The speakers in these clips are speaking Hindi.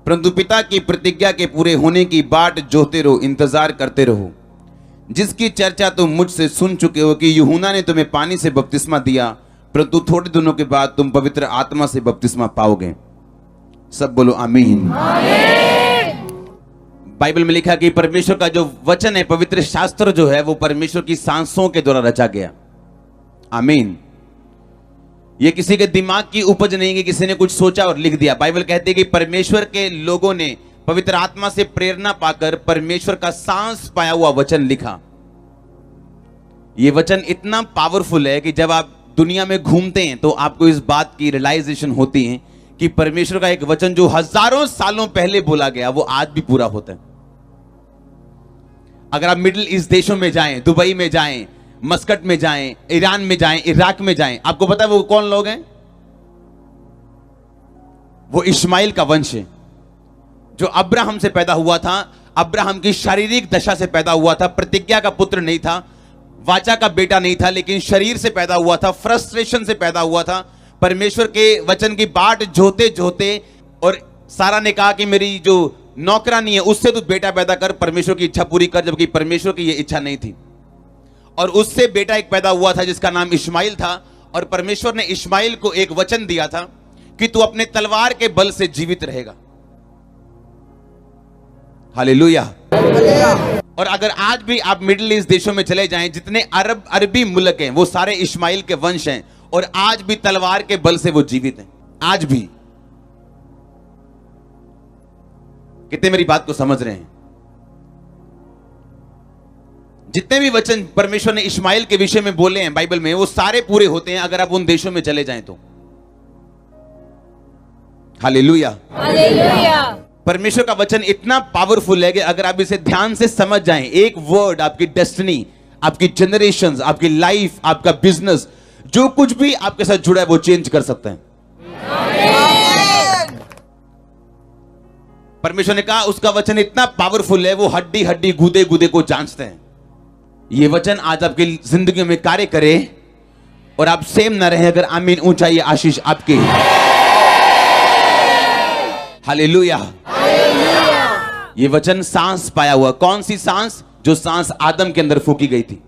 परंतु पिता की प्रतिज्ञा के पूरे होने की बाट जोहते रहो, इंतजार करते रहो, जिसकी चर्चा तुम मुझसे सुन चुके हो कि यूहन्ना ने तुम्हें पानी से बपतिस्मा दिया, परंतु थोड़े दिनों के बाद तुम पवित्र आत्मा से बपतिस्मा पाओगे। सब बोलो आमीन। बाइबल में लिखा कि परमेश्वर का जो वचन है, पवित्र शास्त्र जो है, वो परमेश्वर की सांसों के द्वारा रचा गया। आमीन। ये किसी के दिमाग की उपज नहीं कि किसी ने कुछ सोचा और लिख दिया। बाइबल कहती है कि परमेश्वर के लोगों ने पवित्र आत्मा से प्रेरणा पाकर परमेश्वर का सांस पाया हुआ वचन लिखा। ये वचन इतना पावरफुल है कि जब आप दुनिया में घूमते हैं तो आपको इस बात की रियलाइजेशन होती है कि परमेश्वर का एक वचन जो हजारों सालों पहले बोला गया वो आज भी पूरा होता है। अगर आप मिडिल ईस्ट देशों में जाएं, दुबई में जाएं, मस्कट में जाएं, ईरान में जाएं, इराक में जाएं, आपको पता है वो कौन लोग हैं? वो इस्माइल का वंश है जो अब्राहम से पैदा हुआ था। अब्राहम की शारीरिक दशा से पैदा हुआ था, प्रतिज्ञा का पुत्र नहीं था, वाचा का बेटा नहीं था, लेकिन शरीर से पैदा हुआ था, फ्रस्ट्रेशन से पैदा हुआ था। परमेश्वर के वचन की बाट जोहते जोहते, और सारा ने कहा कि मेरी जो नौकरानी है उससे तू बेटा पैदा कर, परमेश्वर की इच्छा पूरी कर, जबकि परमेश्वर की यह इच्छा नहीं थी। और उससे बेटा एक पैदा हुआ था जिसका नाम इस्माइल था, और परमेश्वर ने इस्माइल को एक वचन दिया था कि तू अपने तलवार के बल से जीवित रहेगा। हालेलुया। और अगर आज भी आप मिडिल ईस्ट देशों में चले जाएं, जितने अरबी मुल्क हैं वो सारे इस्माइल के वंश हैं, और आज भी तलवार के बल से वो जीवित हैं। आज भी। कितने मेरी बात को समझ रहे हैं? जितने भी वचन परमेश्वर ने इस्माइल के विषय में बोले हैं बाइबल में, वो सारे पूरे होते हैं अगर आप उन देशों में चले जाएं तो। हालेलुया। हालेलुया। परमेश्वर का वचन इतना पावरफुल है कि अगर आप इसे ध्यान से समझ जाएं, एक वर्ड आपकी डेस्टिनी, आपकी जनरेशंस, आपकी लाइफ, आपका बिजनेस, जो कुछ भी आपके साथ जुड़ा है वो चेंज कर सकते हैं। परमेश्वर ने कहा उसका वचन इतना पावरफुल है, वो हड्डी हड्डी गूदे गूदे को जांचते हैं। ये वचन आज आपकी जिंदगी में कार्य करे और आप सेम ना रहे। अगर आमीन ऊंचा, ये आशीष आपकी। हालेलुया। ये वचन सांस पाया हुआ। कौन सी सांस? जो सांस आदम के अंदर फूकी गई थी।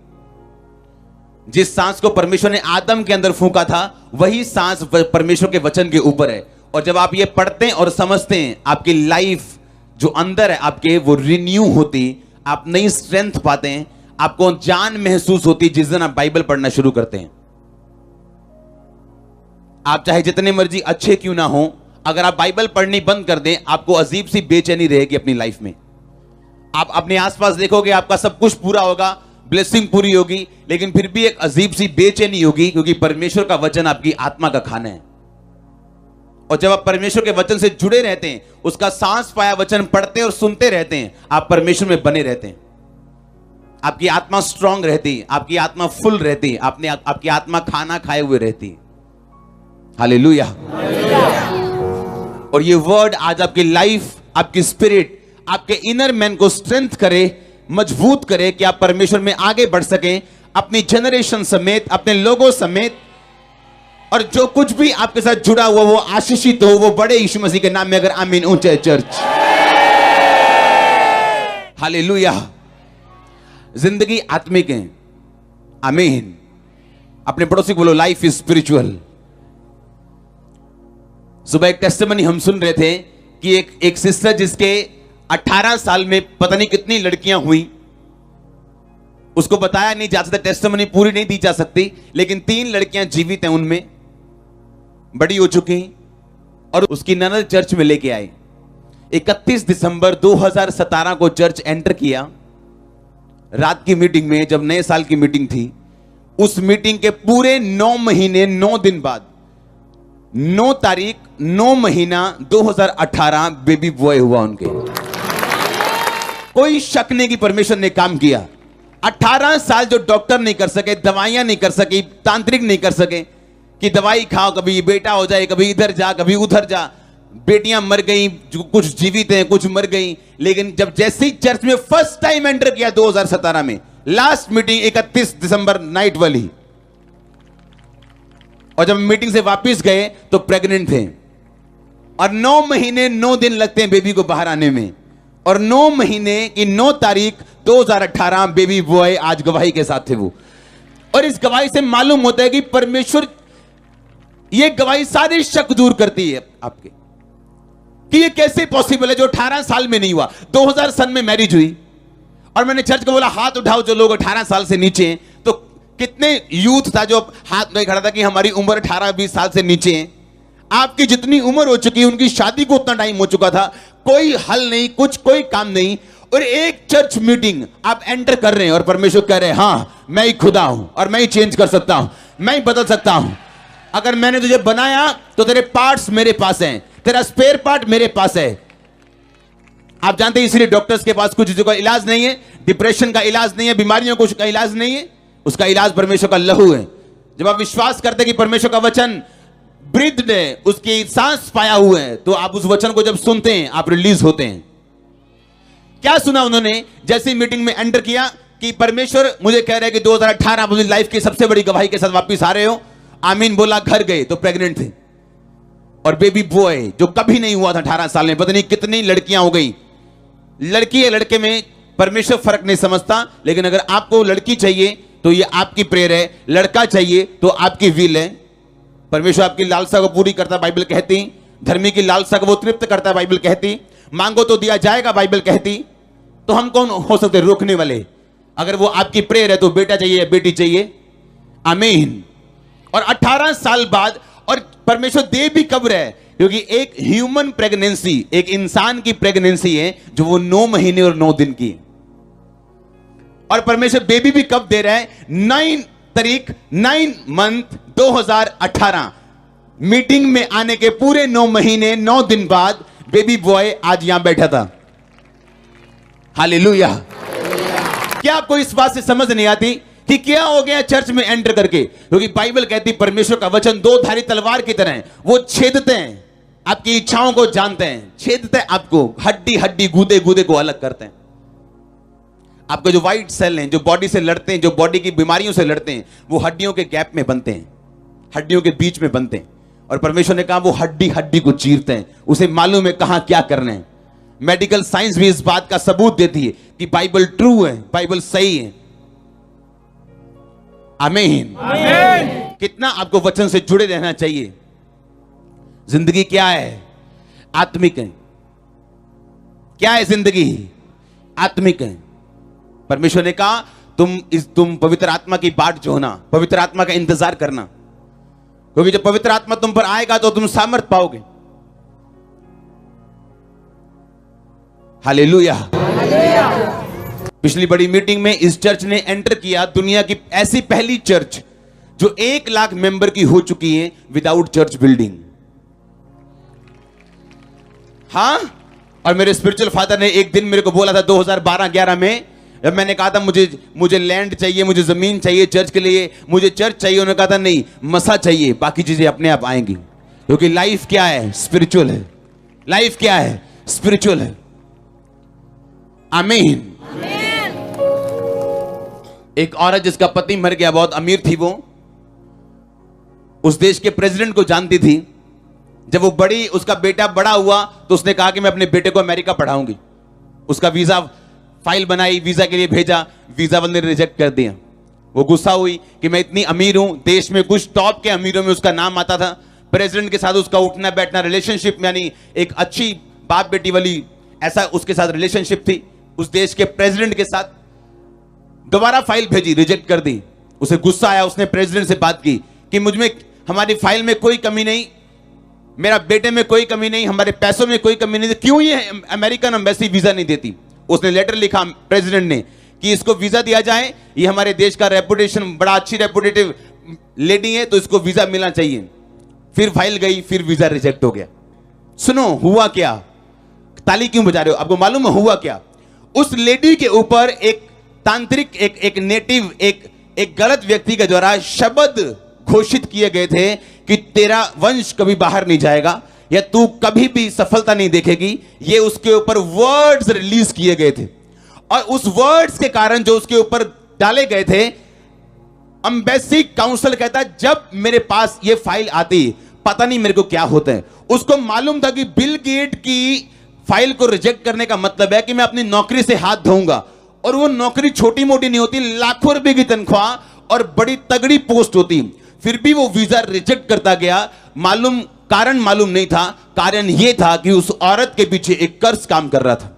जिस सांस को परमेश्वर ने आदम के अंदर फूका था, वही सांस परमेश्वर के वचन के ऊपर है। और जब आप ये पढ़ते हैं और समझते हैं, आपकी लाइफ जो अंदर है आपके, वो रिन्यू होती, आप नई स्ट्रेंथ पाते हैं, आपको जान महसूस होती जिस दिन आप बाइबल पढ़ना शुरू करते हैं। आप चाहे जितने मर्जी अच्छे क्यों ना हो, अगर आप बाइबल पढ़नी बंद कर दें, आपको अजीब सी बेचैनी रहेगी अपनी लाइफ में। आप अपने आसपास देखोगे, आपका सब कुछ पूरा होगा, ब्लेसिंग पूरी होगी, लेकिन फिर भी एक अजीब सी बेचैनी होगी, क्योंकि परमेश्वर का वचन आपकी आत्मा का खाना है। और जब आप परमेश्वर के वचन से जुड़े रहते हैं, उसका सांस पाया वचन पढ़ते और सुनते रहते हैं, आप परमेश्वर में बने रहते हैं। आपकी आत्मा स्ट्रांग रहती है, आपकी आत्मा फुल रहती है, आपकी आत्मा खाना खाए हुए रहती है। हालेलुया। और ये वर्ड आज आपकी लाइफ, आपकी स्पिरिट, आपके इनर मैन को स्ट्रेंथ करे, मजबूत करे कि आप परमेश्वर में आगे बढ़ सकें, अपनी जनरेशन समेत, अपने लोगों समेत। और जो कुछ भी आपके साथ जुड़ा हुआ वो आशीषित हो, वो बड़े यीशु मसीह के नाम में। अगर आमीन ऊंचे चर्च। हालेलुया। जिंदगी आत्मिक है। आमीन। अपने पड़ोसी को बोलो लाइफ इज स्पिरिचुअल। सुबह एक टेस्टिमनी हम सुन रहे थे कि एक सिस्टर जिसके 18 साल में पता नहीं कितनी लड़कियां हुई, उसको बताया नहीं जा सकता, टेस्टिमनी पूरी नहीं दी जा सकती, लेकिन 3 लड़कियां जीवित हैं, उनमें बड़ी हो चुकी, और उसकी ननद चर्च में लेके आई। 31 दिसंबर 2017 को चर्च एंटर किया। रात की मीटिंग में, जब नए साल की मीटिंग थी, उस मीटिंग के पूरे 9 महीने 9 दिन बाद 9 तारीख 9 महीना 2018 बेबी बॉय हुआ उनके। कोई शक नहीं कि परमेश्वर ने काम किया। 18 साल जो डॉक्टर नहीं कर सके, दवाइयां नहीं कर सके, तांत्रिक नहीं कर सके कि दवाई खाओ, कभी बेटा हो जाए, कभी इधर जा, कभी उधर जा। बेटियां मर गई, कुछ जीवित हैं, कुछ मर गई। लेकिन जब जैसे ही चर्च में फर्स्ट टाइम एंटर किया 2017 में, लास्ट मीटिंग 31 दिसंबर नाइट वाली, और जब मीटिंग से वापस गए तो प्रेग्नेंट थे। और 9 महीने 9 दिन लगते हैं बेबी को बाहर आने में, और 9 महीने की 9 तारीख 2018 बेबी बॉय आज गवाही के साथ थे वो। और इस गवाही से मालूम होता है कि परमेश्वर, ये गवाही सारे शक दूर करती है आपके, कि ये कैसे पॉसिबल है जो 18 साल में नहीं हुआ। 2000 सन में मैरिज हुई, और मैंने चर्च को बोला हाथ उठाओ जो लोग 18 साल से नीचे हैं। तो कितने यूथ था जो हाथ में खड़ा था कि हमारी उम्र 18-20 साल से नीचे है। आपकी जितनी उम्र हो चुकी है, उनकी शादी को उतना टाइम हो चुका था, कोई हल नहीं, कुछ कोई काम नहीं। और एक चर्च मीटिंग आप एंटर कर रहे हैं और परमेश्वर कह रहे हैं हाँ मैं ही खुदा हूं और मैं ही चेंज कर सकता हूं, मैं ही बदल सकता हूं। अगर मैंने तुझे बनाया तो तेरे पार्ट्स मेरे पास हैं, तेरा स्पेयर पार्ट मेरे पास है। आप जानते हैं इसलिए डॉक्टर्स के पास कुछ चीजों का इलाज नहीं है, डिप्रेशन का इलाज नहीं है, बीमारियों को का इलाज नहीं है, उसका इलाज परमेश्वर का लहू है। जब आप विश्वास करते हैं कि परमेश्वर का वचन ब्रीथ्ड है, उसकी सांस पाया हुआ है, तो आप उस वचन को जब सुनते हैं आप रिलीज होते हैं। क्या सुना उन्होंने जैसे मीटिंग में एंटर किया कि परमेश्वर मुझे कह रहे हैं कि 2018 आप अपनी लाइफ की सबसे बड़ी गवाही के साथ वापस आ रहे हो। आमीन बोला, घर गए तो प्रेग्नेंट थे, और बेबी बॉय जो कभी नहीं हुआ था 18 साल में। पता नहीं कितनी लड़कियां हो गई, लड़की या लड़के में परमेश्वर फर्क नहीं समझता, लेकिन अगर आपको लड़की चाहिए तो ये आपकी प्रेयर है, लड़का चाहिए तो आपकी विल है। परमेश्वर आपकी लालसा को पूरी करता, बाइबल कहती। धर्मी की लालसा को वो तृप्त करता, बाइबल कहती। मांगो तो दिया जाएगा, बाइबल कहती। तो हम कौन हो सकते रोकने वाले? अगर वो आपकी प्रेयर है तो बेटा चाहिए या बेटी चाहिए। आमीन। और 18 साल बाद, और परमेश्वर दे भी कब रहे, क्योंकि एक ह्यूमन प्रेगनेंसी, एक इंसान की प्रेगनेंसी है जो वो 9 महीने और 9 दिन की। और परमेश्वर बेबी भी कब दे रहा है? 9 तारीख 9 मंथ 2018 मीटिंग में आने के पूरे 9 महीने 9 दिन बाद बेबी बॉय आज यहां बैठा था। हालेलुया। क्या आपको इस बात से समझ नहीं आती कि क्या हो गया चर्च में एंटर करके? क्योंकि बाइबल कहती परमेश्वर का वचन 2 धारी तलवार की तरह है, वो छेदते हैं, आपकी इच्छाओं को जानते हैं, छेदते हैं आपको, हड्डी हड्डी गूदे गूदे को अलग करते हैं। आपके जो व्हाइट सेल हैं, जो बॉडी से लड़ते हैं, जो बॉडी की बीमारियों से लड़ते हैं, वो हड्डियों के गैप में बनते हैं, हड्डियों के बीच में बनते हैं। और परमेश्वर ने कहा वो हड्डी हड्डी को चीरते हैं, उसे मालूम है कहां क्या करना है। मेडिकल साइंस भी इस बात का सबूत देती है कि बाइबल ट्रू है, बाइबल सही है। आमीन। कितना आपको वचन से जुड़े रहना चाहिए। जिंदगी क्या है? आत्मिक है। क्या है जिंदगी? आत्मिक है। परमेश्वर ने कहा तुम पवित्र आत्मा की बाट जोहना, पवित्र आत्मा का इंतजार करना, क्योंकि जब पवित्र आत्मा तुम पर आएगा तो तुम सामर्थ पाओगे। हालेलुया। पिछली बड़ी मीटिंग में इस चर्च ने एंटर किया, दुनिया की ऐसी पहली चर्च जो 1 लाख मेंबर की हो चुकी है विदाउट चर्च बिल्डिंग। हां, और मेरे स्पिरिचुअल फादर ने एक दिन मेरे को बोला था 2012-11 में, जब मैंने कहा था मुझे लैंड चाहिए, मुझे जमीन चाहिए चर्च के लिए, मुझे चर्च चाहिए, उन्होंने कहा था नहीं, मसा चाहिए, बाकी चीजें अपने आप आएंगी। क्योंकि लाइफ क्या है? स्पिरिचुअल है। लाइफ क्या है? स्पिरिचुअल है। आमीन। एक औरत जिसका पति मर गया, बहुत अमीर थी, वो उस देश के प्रेसिडेंट को जानती थी। जब वो बड़ी, उसका बेटा बड़ा हुआ तो उसने कहा कि मैं अपने बेटे को अमेरिका पढ़ाऊंगी। उसका वीजा फाइल बनाई, वीजा के लिए भेजा, वीजा वाले ने रिजेक्ट कर दिया। वो गुस्सा हुई कि मैं इतनी अमीर हूं, देश में कुछ टॉप के अमीरों में उसका नाम आता था, प्रेसिडेंट के साथ उसका उठना बैठना, रिलेशनशिप यानी एक अच्छी बाप बेटी वाली ऐसा उसके साथ रिलेशनशिप थी उस देश के प्रेसिडेंट के साथ। दोबारा फाइल भेजी, रिजेक्ट कर दी। उसे गुस्सा आया, उसने प्रेसिडेंट से बात की कि मुझमें, हमारी फाइल में कोई कमी नहीं, मेरा बेटे में कोई कमी नहीं, हमारे पैसों में कोई कमी नहीं, क्यों ये अमेरिकन एम्बेसी वीजा नहीं देती? उसने लेटर लिखा प्रेसिडेंट ने कि इसको वीजा दिया जाए, ये हमारे देश का रेपुटेशन, बड़ा अच्छी रेपुटेटिव लेडी है, तो इसको वीजा मिलना चाहिए। फिर फाइल गई, फिर वीजा रिजेक्ट हो गया। सुनो हुआ क्या? ताली क्यों बजा रहे हो? आपको मालूम है हुआ क्या? उस लेडी के ऊपर एक तांत्रिक, एक नेटिव, एक गलत व्यक्ति के द्वारा शब्द घोषित किए गए थे कि तेरा वंश कभी बाहर नहीं जाएगा, या तू कभी भी सफलता नहीं देखेगी। ये उसके ऊपर वर्ड्स रिलीज किए गए थे, और उस वर्ड्स के कारण जो उसके ऊपर डाले गए थे, एम्बेसी काउंसिल कहता जब मेरे पास ये फाइल आती, पता नहीं मेरे को क्या होता है। उसको मालूम था कि बिल गेट की फाइल को रिजेक्ट करने का मतलब है कि मैं अपनी नौकरी से हाथ धोऊंगा, और वो नौकरी छोटी मोटी नहीं होती, लाखों रुपए की तनख्वाह और बड़ी तगड़ी पोस्ट होती। फिर भी वो वीजा रिजेक्ट करता गया। कारण मालूम नहीं था। कारण यह था कि उस औरत के पीछे एक कर्ज काम कर रहा था।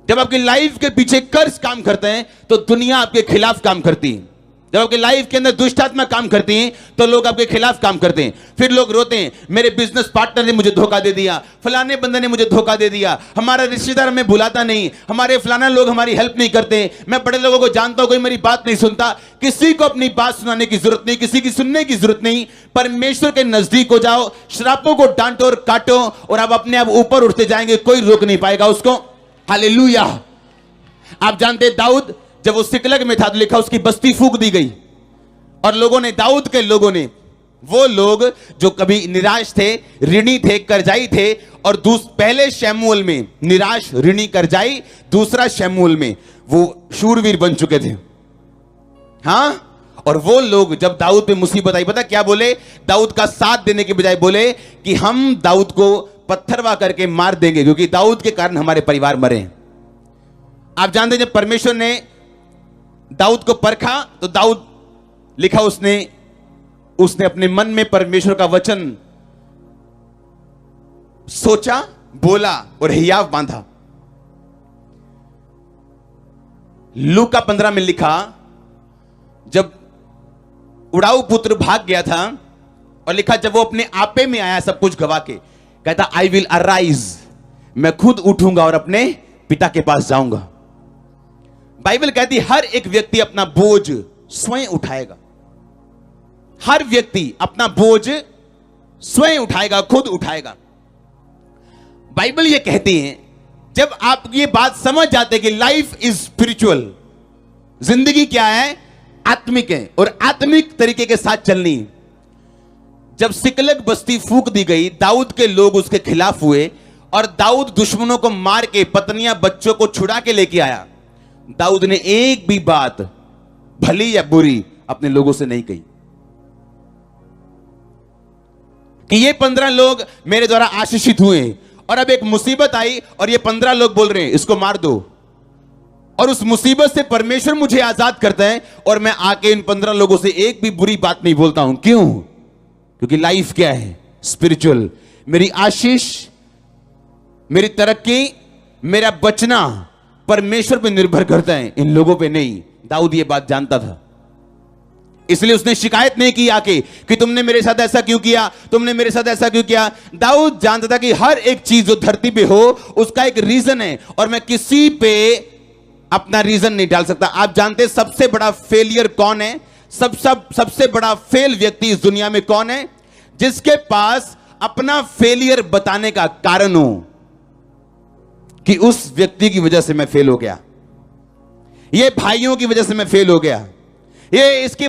जब आपकी लाइफ के पीछे कर्ज काम करते हैं तो दुनिया आपके खिलाफ काम करती है। जब आपकी लाइफ के अंदर दुष्ट आत्मा काम करती हैं तो लोग आपके खिलाफ काम करते हैं। फिर लोग रोते हैं, मेरे बिजनेस पार्टनर ने मुझे धोखा दे दिया, फलाने बंदे ने मुझे धोखा दे दिया, हमारा रिश्तेदार हमें बुलाता नहीं, हमारे फलाना लोग हमारी हेल्प नहीं करते, मैं बड़े लोगों को जानता हूं, कोई मेरी बात नहीं सुनता। किसी को अपनी बात सुनाने की जरूरत नहीं, किसी की सुनने की जरूरत नहीं। परमेश्वर के नजदीक हो जाओ, श्रापों को डांटो और काटो, और आप अपने आप ऊपर उठते जाएंगे, कोई रोक नहीं पाएगा उसको। हालेलुया। आप जानते दाऊद जब वो सिकलग में था तो लिखा उसकी बस्ती फूंक दी गई, और लोगों ने, दाऊद के लोगों ने, वो लोग जो कभी निराश थे, ऋणी थे, कर्जाई थे, और पहले शमूएल में निराश, ऋणी, कर्जाई, दूसरा शमूएल में वो शूरवीर बन चुके थे। हां, और वो लोग जब दाऊद पे मुसीबत आई, पता क्या बोले? दाऊद का साथ देने के बजाय बोले कि हम दाऊद को पत्थरवा करके मार देंगे, क्योंकि दाऊद के कारण हमारे परिवार मरे हैं। आप जानते हैं जब परमेश्वर ने दाऊद को परखा तो दाऊद, लिखा उसने अपने मन में परमेश्वर का वचन सोचा, बोला और हियाव बांधा। लूका 15 में लिखा, जब उड़ाऊ पुत्र भाग गया था, और लिखा जब वो अपने आपे में आया सब कुछ गवा के, कहता आई विल अराइज, मैं खुद उठूंगा और अपने पिता के पास जाऊंगा। बाइबल कहती हर एक व्यक्ति अपना बोझ स्वयं उठाएगा। हर व्यक्ति अपना बोझ स्वयं उठाएगा, खुद उठाएगा। बाइबल ये कहती है, जब आप ये बात समझ जाते कि लाइफ इज स्पिरिचुअल, जिंदगी क्या है? आत्मिक है, और आत्मिक तरीके के साथ चलनी। जब सिकलग बस्ती फूंक दी गई, दाऊद के लोग उसके खिलाफ हुए, और दाऊद दुश्मनों को मार के, पत्नियां बच्चों को छुड़ा के लेके आया। दाऊद ने एक भी बात, भली या बुरी, अपने लोगों से नहीं कही कि ये 15 लोग मेरे द्वारा आशीषित हुए, और अब एक मुसीबत आई और ये 15 लोग बोल रहे हैं इसको मार दो, और उस मुसीबत से परमेश्वर मुझे आजाद करता है, और मैं आके इन 15 लोगों से एक भी बुरी बात नहीं बोलता हूं। क्यों? क्योंकि लाइफ क्या है? स्पिरिचुअल। मेरी आशीष, मेरी तरक्की, मेरा बचना परमेश्वर पे निर्भर करता है, इन लोगों पे नहीं। दाऊद ये बात जानता था, इसलिए उसने शिकायत नहीं की आके कि तुमने मेरे साथ ऐसा क्यों किया, तुमने मेरे साथ ऐसा क्यों किया। दाऊद जानता था कि हर एक चीज जो धरती पे हो उसका एक रीजन है, और मैं किसी पे अपना रीजन नहीं डाल सकता। आप जानते सबसे बड़ा फेलियर कौन है? सबसे बड़ा फेल व्यक्ति इस दुनिया में कौन है? जिसके पास अपना फेलियर बताने का कारण हो कि उस व्यक्ति की वजह से मैं फेल हो गया, ये भाइयों की वजह से मैं फेल हो गया, ये इसके